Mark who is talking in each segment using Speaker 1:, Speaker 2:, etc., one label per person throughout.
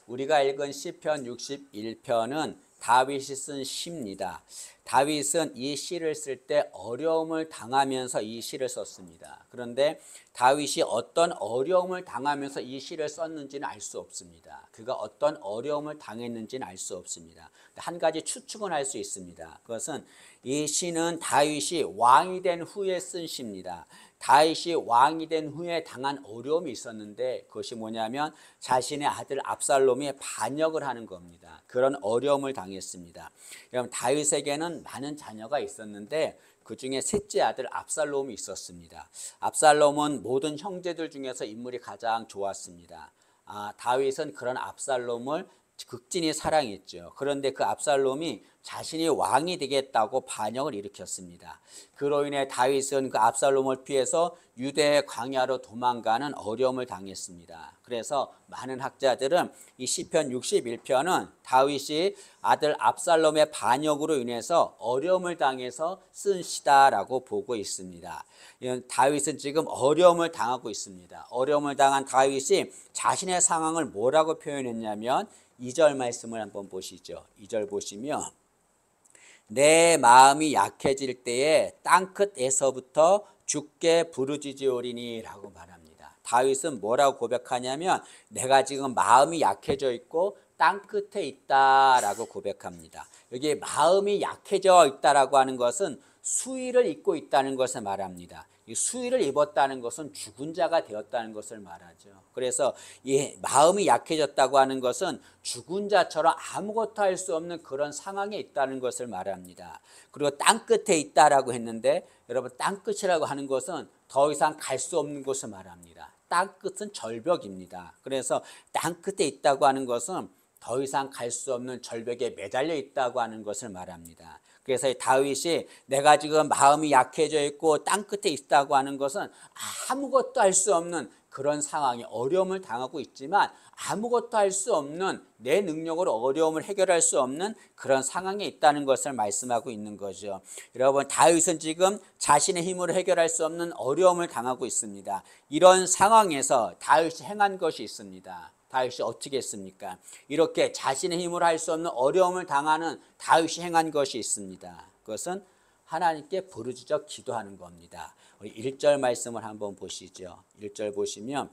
Speaker 1: 우리가 읽은 시편 61편은 다윗이 쓴 시입니다. 다윗은 이 시를 쓸 때 어려움을 당하면서 이 시를 썼습니다. 그런데 다윗이 어떤 어려움을 당하면서 이 시를 썼는지는 알 수 없습니다. 그가 어떤 어려움을 당했는지는 알 수 없습니다. 한 가지 추측은 할 수 있습니다. 그것은 이 시는 다윗이 왕이 된 후에 쓴 시입니다. 다윗이 왕이 된 후에 당한 어려움이 있었는데 그것이 뭐냐면 자신의 아들 압살롬이 반역을 하는 겁니다. 그런 어려움을 당했습니다. 그럼 다윗에게는 많은 자녀가 있었는데 그 중에 셋째 아들 압살롬이 있었습니다. 압살롬은 모든 형제들 중에서 인물이 가장 좋았습니다. 다윗은 그런 압살롬을 극진히 사랑했죠. 그런데 그 압살롬이 자신이 왕이 되겠다고 반역을 일으켰습니다. 그로 인해 다윗은 그 압살롬을 피해서 유대 광야로 도망가는 어려움을 당했습니다. 그래서 많은 학자들은 이 시편 61편은 다윗이 아들 압살롬의 반역으로 인해서 어려움을 당해서 쓴 시다라고 보고 있습니다. 다윗은 지금 어려움을 당하고 있습니다. 어려움을 당한 다윗이 자신의 상황을 뭐라고 표현했냐면 2절 말씀을 한번 보시죠. 2절 보시면 내 마음이 약해질 때에 땅끝에서부터 주께 부르짖으오리니 라고 말합니다. 다윗은 뭐라고 고백하냐면 내가 지금 마음이 약해져 있고 땅끝에 있다라고 고백합니다. 여기 마음이 약해져 있다라고 하는 것은 수의를 입고 있다는 것을 말합니다. 이 수의를 입었다는 것은 죽은 자가 되었다는 것을 말하죠. 그래서 이 마음이 약해졌다고 하는 것은 죽은 자처럼 아무것도 할 수 없는 그런 상황에 있다는 것을 말합니다. 그리고 땅끝에 있다라고 했는데 여러분 땅끝이라고 하는 것은 더 이상 갈 수 없는 곳을 말합니다. 땅끝은 절벽입니다. 그래서 땅끝에 있다고 하는 것은 더 이상 갈 수 없는 절벽에 매달려 있다고 하는 것을 말합니다. 그래서 다윗이 내가 지금 마음이 약해져 있고 땅끝에 있다고 하는 것은 아무것도 할 수 없는 그런 상황이 어려움을 당하고 있지만 아무것도 할 수 없는 내 능력으로 어려움을 해결할 수 없는 그런 상황에 있다는 것을 말씀하고 있는 거죠. 여러분 다윗은 지금 자신의 힘으로 해결할 수 없는 어려움을 당하고 있습니다. 이런 상황에서 다윗이 행한 것이 있습니다. 다윗이 어떻게 했습니까? 이렇게 자신의 힘으로 할 수 없는 어려움을 당하는 다윗이 행한 것이 있습니다. 그것은 하나님께 부르짖어 기도하는 겁니다. 1절 말씀을 한번 보시죠. 1절 보시면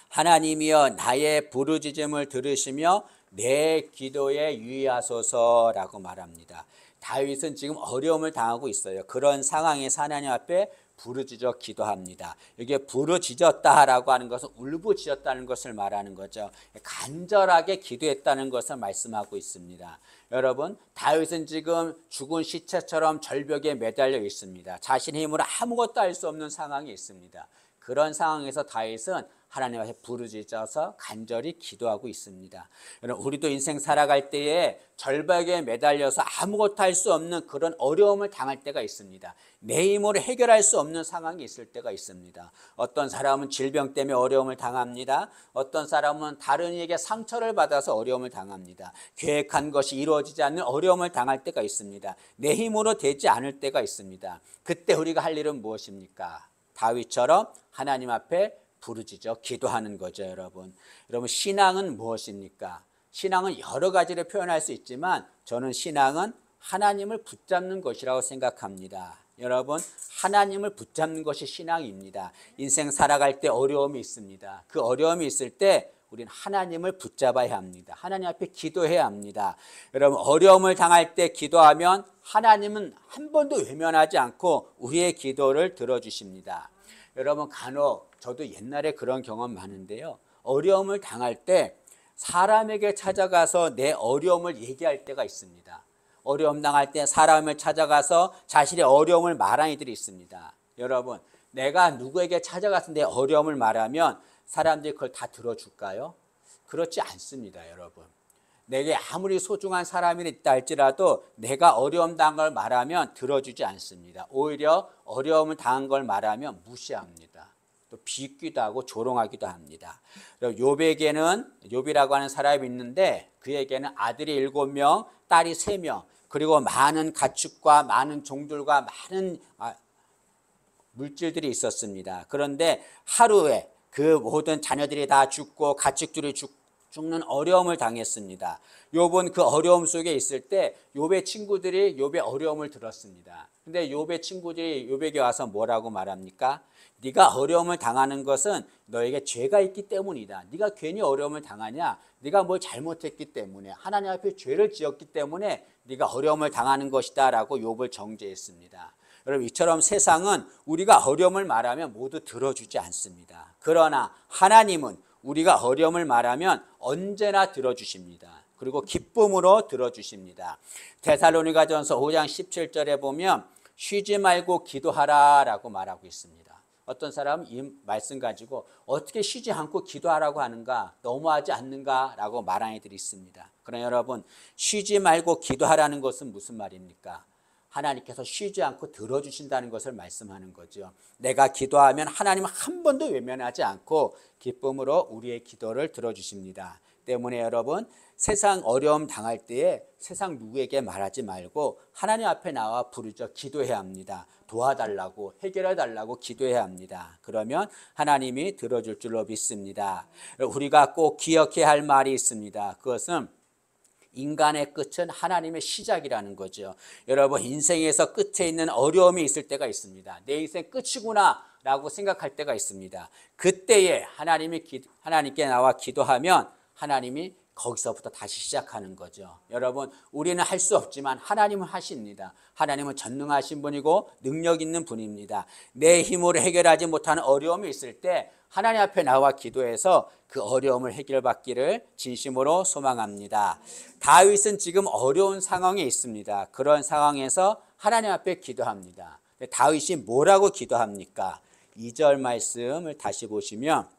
Speaker 1: 하나님이여 나의 부르짖음을 들으시며 내 기도에 유의하소서라고 말합니다. 다윗은 지금 어려움을 당하고 있어요. 그런 상황에서 하나님 앞에 부르짖어 기도합니다. 여기에 부르짖었다라고 하는 것은 울부짖었다는 것을 말하는 거죠. 간절하게 기도했다는 것을 말씀하고 있습니다. 여러분 다윗은 지금 죽은 시체처럼 절벽에 매달려 있습니다. 자신의 힘으로 아무것도 할 수 없는 상황이 있습니다. 그런 상황에서 다윗은 하나님 앞에 부르짖어서 간절히 기도하고 있습니다. 여러분 우리도 인생 살아갈 때에 절벽에 매달려서 아무것도 할 수 없는 그런 어려움을 당할 때가 있습니다. 내 힘으로 해결할 수 없는 상황이 있을 때가 있습니다. 어떤 사람은 질병 때문에 어려움을 당합니다. 어떤 사람은 다른 이에게 상처를 받아서 어려움을 당합니다. 계획한 것이 이루어지지 않는 어려움을 당할 때가 있습니다. 내 힘으로 되지 않을 때가 있습니다. 그때 우리가 할 일은 무엇입니까? 다윗처럼 하나님 앞에 부르짖어 기도하는 거죠. 여러분 신앙은 무엇입니까? 신앙은 여러 가지로 표현할 수 있지만 저는 신앙은 하나님을 붙잡는 것이라고 생각합니다. 여러분 하나님을 붙잡는 것이 신앙입니다. 인생 살아갈 때 어려움이 있습니다. 그 어려움이 있을 때 우리는 하나님을 붙잡아야 합니다. 하나님 앞에 기도해야 합니다. 여러분 어려움을 당할 때 기도하면 하나님은 한 번도 외면하지 않고 우리의 기도를 들어주십니다. 여러분 간혹 저도 옛날에 그런 경험 많은데요. 어려움을 당할 때 사람에게 찾아가서 내 어려움을 얘기할 때가 있습니다. 어려움 당할 때 사람을 찾아가서 자신의 어려움을 말하는 이들이 있습니다. 여러분 내가 누구에게 찾아가서 내 어려움을 말하면 사람들이 그걸 다 들어줄까요? 그렇지 않습니다. 여러분 내게 아무리 소중한 사람이 있다 할지라도 내가 어려움 당한 걸 말하면 들어주지 않습니다. 오히려 어려움을 당한 걸 말하면 무시합니다. 또 비웃기도 하고 조롱하기도 합니다. 욥이라고 하는 사람이 있는데 그에게는 아들이 7명, 딸이 3명, 그리고 많은 가축과 많은 종들과 많은 물질들이 있었습니다. 그런데 하루에 그 모든 자녀들이 다 죽고 가축들이 죽는 어려움을 당했습니다. 욥은 그 어려움 속에 있을 때 욥의 친구들이 욥의 어려움을 들었습니다. 근데 욥의 친구들이 욥에게 와서 뭐라고 말합니까? 네가 어려움을 당하는 것은 너에게 죄가 있기 때문이다. 네가 괜히 어려움을 당하냐? 네가 뭘 잘못했기 때문에, 하나님 앞에 죄를 지었기 때문에 네가 어려움을 당하는 것이다 라고 욥을 정죄했습니다. 여러분, 이처럼 세상은 우리가 어려움을 말하면 모두 들어주지 않습니다. 그러나 하나님은 우리가 어려움을 말하면 언제나 들어주십니다. 그리고 기쁨으로 들어주십니다. 데살로니가전서 5장 17절에 보면 쉬지 말고 기도하라 라고 말하고 있습니다. 어떤 사람은 이 말씀 가지고 어떻게 쉬지 않고 기도하라고 하는가, 너무하지 않는가 라고 말하는 이들이 있습니다. 그러나 여러분, 쉬지 말고 기도하라는 것은 무슨 말입니까? 하나님께서 쉬지 않고 들어주신다는 것을 말씀하는 거죠. 내가 기도하면 하나님은 한 번도 외면하지 않고 기쁨으로 우리의 기도를 들어주십니다. 때문에 여러분, 세상 어려움 당할 때에 세상 누구에게 말하지 말고 하나님 앞에 나와 부르짖어 기도해야 합니다. 도와달라고, 해결해달라고 기도해야 합니다. 그러면 하나님이 들어줄 줄로 믿습니다. 우리가 꼭 기억해야 할 말이 있습니다. 그것은 인간의 끝은 하나님의 시작이라는 거죠. 여러분, 인생에서 끝에 있는 어려움이 있을 때가 있습니다. 내 인생 끝이구나 라고 생각할 때가 있습니다. 그때에 하나님께 나와 기도하면 하나님이 거기서부터 다시 시작하는 거죠. 여러분, 우리는 할 수 없지만 하나님은 하십니다. 하나님은 전능하신 분이고 능력 있는 분입니다. 내 힘으로 해결하지 못하는 어려움이 있을 때 하나님 앞에 나와 기도해서 그 어려움을 해결받기를 진심으로 소망합니다. 다윗은 지금 어려운 상황에 있습니다. 그런 상황에서 하나님 앞에 기도합니다. 다윗이 뭐라고 기도합니까? 2절 말씀을 다시 보시면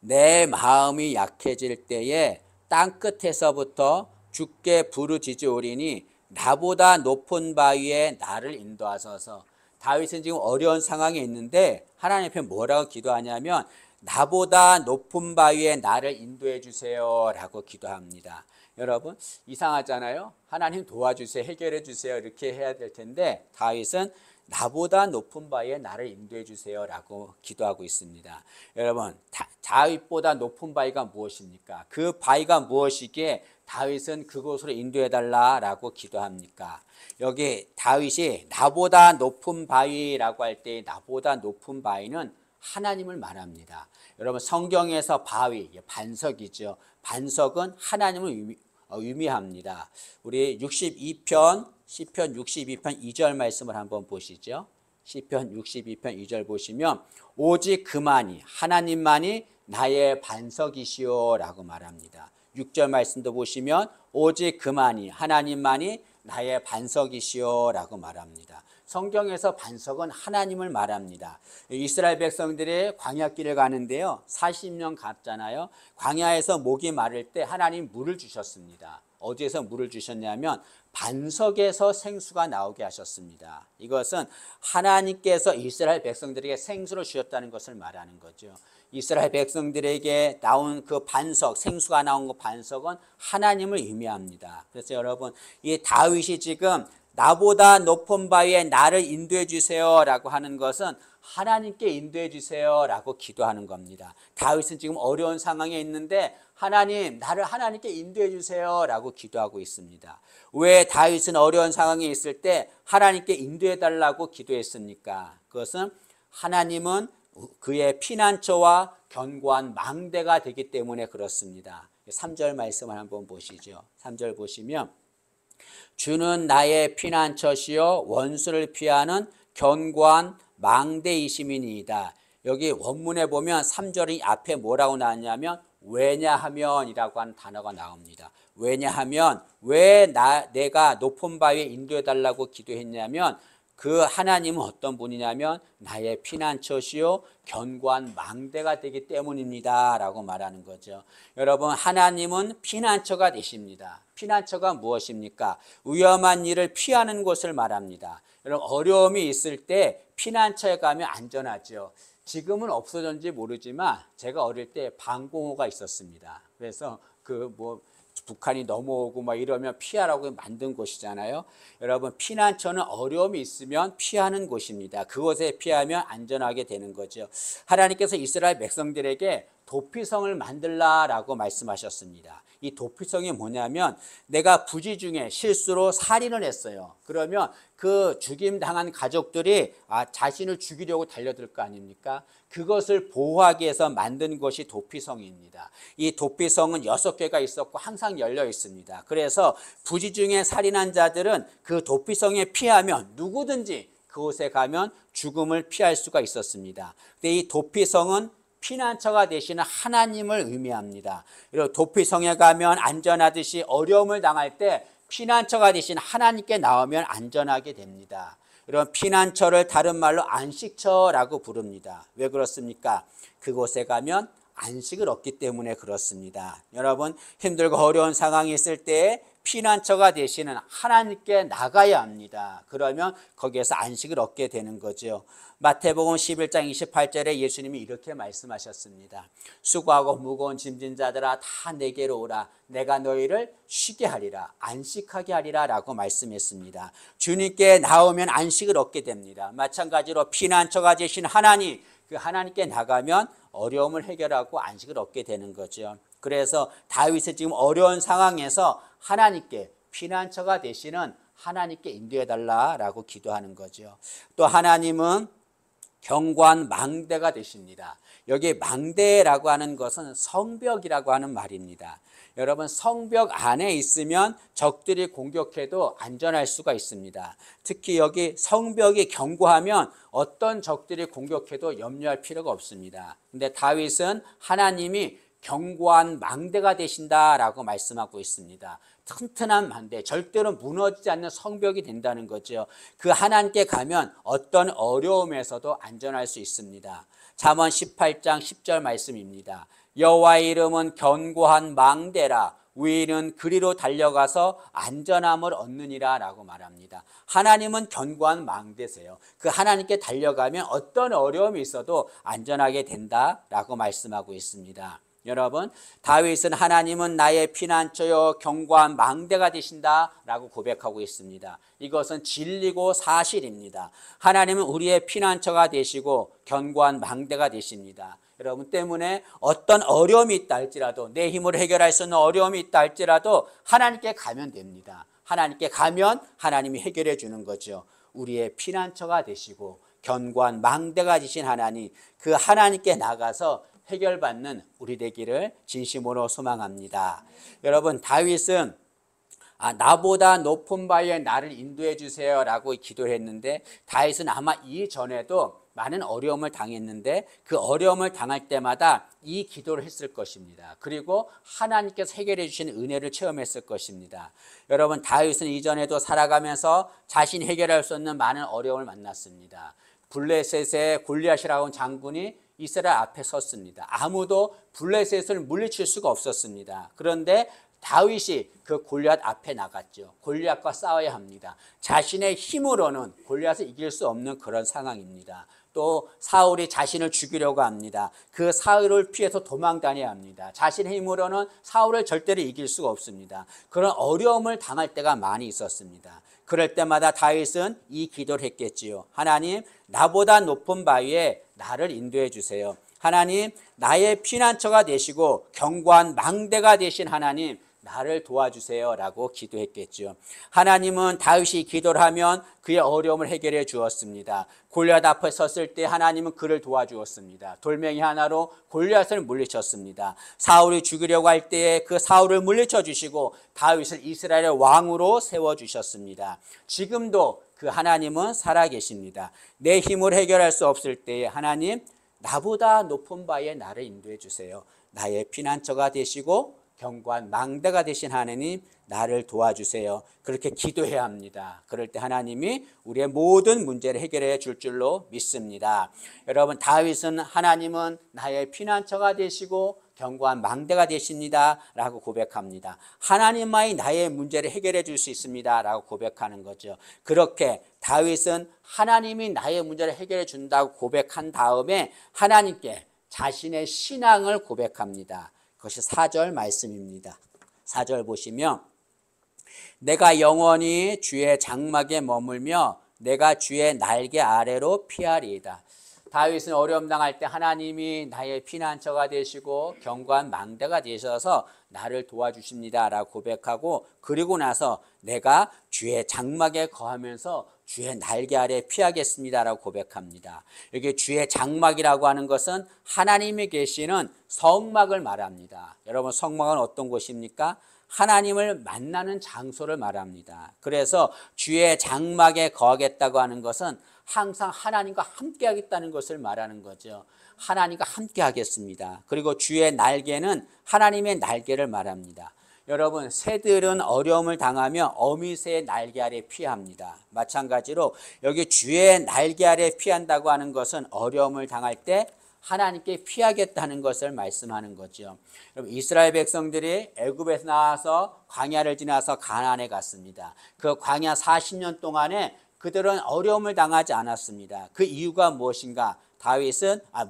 Speaker 1: 내 마음이 약해질 때에 땅끝에서부터 주께 부르짖으오리니 나보다 높은 바위에 나를 인도하소서. 다윗은 지금 어려운 상황에 있는데 하나님 앞에 뭐라고 기도하냐면 나보다 높은 바위에 나를 인도해 주세요 라고 기도합니다. 여러분, 이상하잖아요. 하나님 도와주세요, 해결해 주세요 이렇게 해야 될 텐데 다윗은 나보다 높은 바위에 나를 인도해 주세요 라고 기도하고 있습니다. 여러분, 다윗보다 높은 바위가 무엇입니까? 그 바위가 무엇이기에 다윗은 그곳으로 인도해 달라라고 기도합니까? 여기 다윗이 나보다 높은 바위라고 할 때 나보다 높은 바위는 하나님을 말합니다. 여러분, 성경에서 바위, 반석이죠. 반석은 하나님을 의미합니다. 우리 62편 시편 62편 2절 말씀을 한번 보시죠. 시편 62편 2절 보시면 오직 그만이 하나님만이 나의 반석이시오 라고 말합니다. 6절 말씀도 보시면 오직 그만이 하나님만이 나의 반석이시오 라고 말합니다. 성경에서 반석은 하나님을 말합니다. 이스라엘 백성들이 광야길을 가는데요, 40년 갔잖아요. 광야에서 목이 마를 때 하나님 물을 주셨습니다. 어디에서 물을 주셨냐면 반석에서 생수가 나오게 하셨습니다. 이것은 하나님께서 이스라엘 백성들에게 생수를 주셨다는 것을 말하는 거죠. 이스라엘 백성들에게 나온 그 반석, 생수가 나온 그 반석은 하나님을 의미합니다. 그래서 여러분, 이 다윗이 지금 나보다 높은 바위에 나를 인도해 주세요 라고 하는 것은 하나님께 인도해 주세요 라고 기도하는 겁니다. 다윗은 지금 어려운 상황에 있는데 하나님, 나를 하나님께 인도해 주세요 라고 기도하고 있습니다. 왜 다윗은 어려운 상황에 있을 때 하나님께 인도해 달라고 기도했습니까? 그것은 하나님은 그의 피난처와 견고한 망대가 되기 때문에 그렇습니다. 3절 말씀을 한번 보시죠. 3절 보시면 주는 나의 피난처시요 원수를 피하는 견고한 망대이심이니이다. 여기 원문에 보면 3절이 앞에 뭐라고 나왔냐면 왜냐하면 이라고 하는 단어가 나옵니다. 왜냐하면 왜 내가 높은 바위에 인도해 달라고 기도했냐면 그 하나님은 어떤 분이냐면 나의 피난처시요 견고한 망대가 되기 때문입니다 라고 말하는 거죠. 여러분, 하나님은 피난처가 되십니다. 피난처가 무엇입니까? 위험한 일을 피하는 곳을 말합니다. 여러분, 어려움이 있을 때 피난처에 가면 안전하죠. 지금은 없어졌는지 모르지만 제가 어릴 때 방공호가 있었습니다. 그래서 북한이 넘어오고 막 이러면 피하라고 만든 곳이잖아요. 여러분, 피난처는 어려움이 있으면 피하는 곳입니다. 그곳에 피하면 안전하게 되는 거죠. 하나님께서 이스라엘 백성들에게 도피성을 만들라라고 말씀하셨습니다. 이 도피성이 뭐냐면 내가 부지 중에 실수로 살인을 했어요. 그러면 그 죽임당한 가족들이 자신을 죽이려고 달려들 거 아닙니까? 그것을 보호하기 위해서 만든 것이 도피성입니다. 이 도피성은 6개가 있었고 항상 열려 있습니다. 그래서 부지 중에 살인한 자들은 그 도피성에 피하면 누구든지 그곳에 가면 죽음을 피할 수가 있었습니다. 근데 이 도피성은 피난처가 되시는 하나님을 의미합니다. 그리고 도피성에 가면 안전하듯이 어려움을 당할 때 피난처가 되신 하나님께 나오면 안전하게 됩니다. 이런 피난처를 다른 말로 안식처라고 부릅니다. 왜 그렇습니까? 그곳에 가면 안식을 얻기 때문에 그렇습니다. 여러분, 힘들고 어려운 상황이 있을 때 피난처가 되시는 하나님께 나가야 합니다. 그러면 거기에서 안식을 얻게 되는 거죠. 마태복음 11장 28절에 예수님이 이렇게 말씀하셨습니다. 수고하고 무거운 짐진 자들아 다 내게로 오라. 내가 너희를 쉬게 하리라. 안식하게 하리라 라고 말씀했습니다. 주님께 나오면 안식을 얻게 됩니다. 마찬가지로 피난처가 되신 하나님, 그 하나님께 나가면 어려움을 해결하고 안식을 얻게 되는 거죠. 그래서 다윗은 지금 어려운 상황에서 하나님께 피난처가 되시는 하나님께 인도해달라라고 기도하는 거죠. 또 하나님은 견고한 망대가 되십니다. 여기 망대라고 하는 것은 성벽이라고 하는 말입니다. 여러분, 성벽 안에 있으면 적들이 공격해도 안전할 수가 있습니다. 특히 여기 성벽이 견고하면 어떤 적들이 공격해도 염려할 필요가 없습니다. 근데 다윗은 하나님이 견고한 망대가 되신다라고 말씀하고 있습니다. 튼튼한 망대, 절대로 무너지지 않는 성벽이 된다는 거죠. 그 하나님께 가면 어떤 어려움에서도 안전할 수 있습니다. 잠언 18장 10절 말씀입니다. 여호와의 이름은 견고한 망대라. 위인은 그리로 달려가서 안전함을 얻느니라 라고 말합니다. 하나님은 견고한 망대세요. 그 하나님께 달려가면 어떤 어려움이 있어도 안전하게 된다라고 말씀하고 있습니다. 여러분, 다윗은 하나님은 나의 피난처요 견고한 망대가 되신다라고 고백하고 있습니다. 이것은 진리고 사실입니다. 하나님은 우리의 피난처가 되시고 견고한 망대가 되십니다. 여러분 때문에 어떤 어려움이 있다 할지라도, 내 힘으로 해결할 수 있는 어려움이 있다 할지라도 하나님께 가면 됩니다. 하나님께 가면 하나님이 해결해 주는 거죠. 우리의 피난처가 되시고 견고한 망대가 되신 하나님, 그 하나님께 나가서 해결받는 우리 되기를 진심으로 소망합니다. 여러분, 다윗은 나보다 높은 바에 나를 인도해 주세요 라고 기도를 했는데, 다윗은 아마 이전에도 많은 어려움을 당했는데 그 어려움을 당할 때마다 이 기도를 했을 것입니다. 그리고 하나님께서 해결해 주시는 은혜를 체험했을 것입니다. 여러분, 다윗은 이전에도 살아가면서 자신이 해결할 수 없는 많은 어려움을 만났습니다. 블레셋의 골리앗이라고 하는 장군이 이스라엘 앞에 섰습니다. 아무도 블레셋을 물리칠 수가 없었습니다. 그런데 다윗이 그 골리앗 앞에 나갔죠. 골리앗과 싸워야 합니다. 자신의 힘으로는 골리앗을 이길 수 없는 그런 상황입니다. 또 사울이 자신을 죽이려고 합니다. 그 사울을 피해서 도망 다녀야 합니다. 자신의 힘으로는 사울을 절대로 이길 수가 없습니다. 그런 어려움을 당할 때가 많이 있었습니다. 그럴 때마다 다윗은 이 기도를 했겠지요. 하나님, 나보다 높은 바위에 나를 인도해 주세요. 하나님, 나의 피난처가 되시고 견고한 망대가 되신 하나님, 나를 도와주세요 라고 기도했겠죠. 하나님은 다윗이 기도를 하면 그의 어려움을 해결해 주었습니다. 골리앗 앞에 섰을 때 하나님은 그를 도와주었습니다. 돌멩이 하나로 골리앗을 물리쳤습니다. 사울이 죽이려고 할 때에 그 사울을 물리쳐 주시고 다윗을 이스라엘의 왕으로 세워주셨습니다. 지금도 그 하나님은 살아계십니다. 내 힘으로 해결할 수 없을 때에 하나님, 나보다 높은 바에 나를 인도해 주세요. 나의 피난처가 되시고 견고한 망대가 되신 하나님, 나를 도와주세요. 그렇게 기도해야 합니다. 그럴 때 하나님이 우리의 모든 문제를 해결해 줄 줄로 믿습니다. 여러분, 다윗은 하나님은 나의 피난처가 되시고 견고한 망대가 되십니다 라고 고백합니다. 하나님만이 나의 문제를 해결해 줄 수 있습니다 라고 고백하는 거죠. 그렇게 다윗은 하나님이 나의 문제를 해결해 준다고 고백한 다음에 하나님께 자신의 신앙을 고백합니다. 그것이 4절 말씀입니다. 4절 보시면, 내가 영원히 주의 장막에 머물며 내가 주의 날개 아래로 피하리이다. 다윗은 어려움 당할 때 하나님이 나의 피난처가 되시고 견고한 망대가 되셔서 나를 도와주십니다 라고 고백하고, 그리고 나서 내가 주의 장막에 거하면서 주의 날개 아래 피하겠습니다 라고 고백합니다. 여기 주의 장막이라고 하는 것은 하나님이 계시는 성막을 말합니다. 여러분, 성막은 어떤 곳입니까? 하나님을 만나는 장소를 말합니다. 그래서 주의 장막에 거하겠다고 하는 것은 항상 하나님과 함께 하겠다는 것을 말하는 거죠. 하나님과 함께 하겠습니다. 그리고 주의 날개는 하나님의 날개를 말합니다. 여러분, 새들은 어려움을 당하며 어미새의 날개 아래 피합니다. 마찬가지로 여기 주의 날개 아래 피한다고 하는 것은 어려움을 당할 때 하나님께 피하겠다는 것을 말씀하는 거죠. 여러분, 이스라엘 백성들이 애굽에서 나와서 광야를 지나서 가나안에 갔습니다. 그 광야 40년 동안에 그들은 어려움을 당하지 않았습니다. 그 이유가 무엇인가?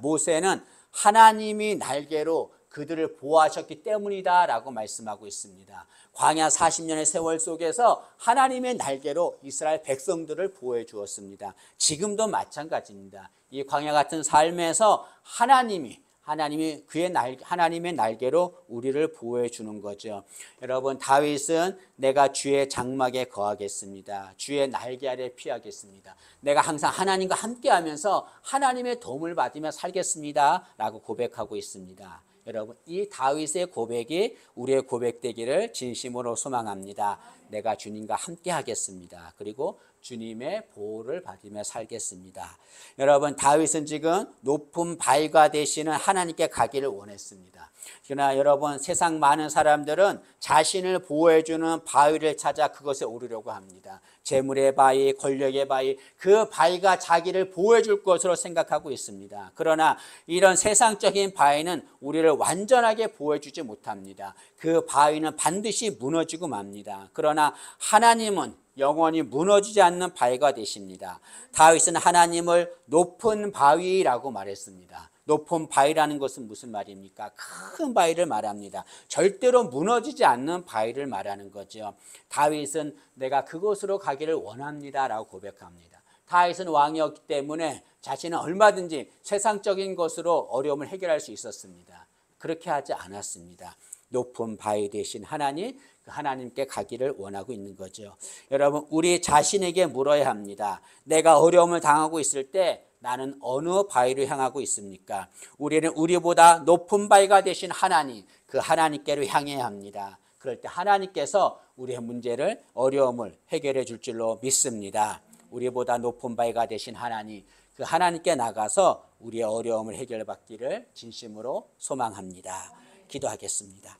Speaker 1: 모세는 하나님이 날개로 그들을 보호하셨기 때문이다 라고 말씀하고 있습니다. 광야 40년의 세월 속에서 하나님의 날개로 이스라엘 백성들을 보호해 주었습니다. 지금도 마찬가지입니다. 이 광야 같은 삶에서 하나님이 하나님의 날개로 우리를 보호해 주는 거죠. 여러분, 다윗은 내가 주의 장막에 거하겠습니다. 주의 날개 아래 피하겠습니다. 내가 항상 하나님과 함께하면서 하나님의 도움을 받으며 살겠습니다 라고 고백하고 있습니다. 여러분, 이 다윗의 고백이 우리의 고백되기를 진심으로 소망합니다. 내가 주님과 함께 하겠습니다. 그리고 주님의 보호를 받으며 살겠습니다. 여러분, 다윗은 지금 높은 바위가 되시는 하나님께 가기를 원했습니다. 그러나 여러분, 세상 많은 사람들은 자신을 보호해주는 바위를 찾아 그것에 오르려고 합니다. 재물의 바위, 권력의 바위, 그 바위가 자기를 보호해 줄 것으로 생각하고 있습니다. 그러나 이런 세상적인 바위는 우리를 완전하게 보호해 주지 못합니다. 그 바위는 반드시 무너지고 맙니다. 그러나 하나님은 영원히 무너지지 않는 바위가 되십니다. 다윗은 하나님을 높은 바위라고 말했습니다. 높은 바위라는 것은 무슨 말입니까? 큰 바위를 말합니다. 절대로 무너지지 않는 바위를 말하는 거죠. 다윗은 내가 그곳으로 가기를 원합니다 라고 고백합니다. 다윗은 왕이었기 때문에 자신은 얼마든지 세상적인 것으로 어려움을 해결할 수 있었습니다. 그렇게 하지 않았습니다. 높은 바위 되신 하나님, 그 하나님께 가기를 원하고 있는 거죠. 여러분, 우리 자신에게 물어야 합니다. 내가 어려움을 당하고 있을 때 나는 어느 바위로 향하고 있습니까? 우리는 우리보다 높은 바위가 되신 하나님, 그 하나님께로 향해야 합니다. 그럴 때 하나님께서 우리의 문제를, 어려움을 해결해 줄 줄로 믿습니다. 우리보다 높은 바위가 되신 하나님, 그 하나님께 나가서 우리의 어려움을 해결받기를 진심으로 소망합니다. 기도하겠습니다.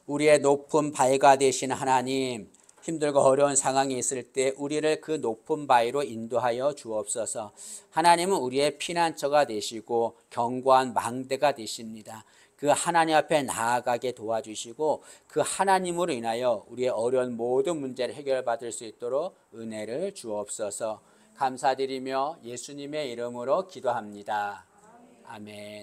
Speaker 1: 우리의 높은 바위가 되신 하나님, 힘들고 어려운 상황이 있을 때 우리를 그 높은 바위로 인도하여 주옵소서. 하나님은 우리의 피난처가 되시고 견고한 망대가 되십니다. 그 하나님 앞에 나아가게 도와주시고 그 하나님으로 인하여 우리의 어려운 모든 문제를 해결받을 수 있도록 은혜를 주옵소서. 감사드리며 예수님의 이름으로 기도합니다. 아멘.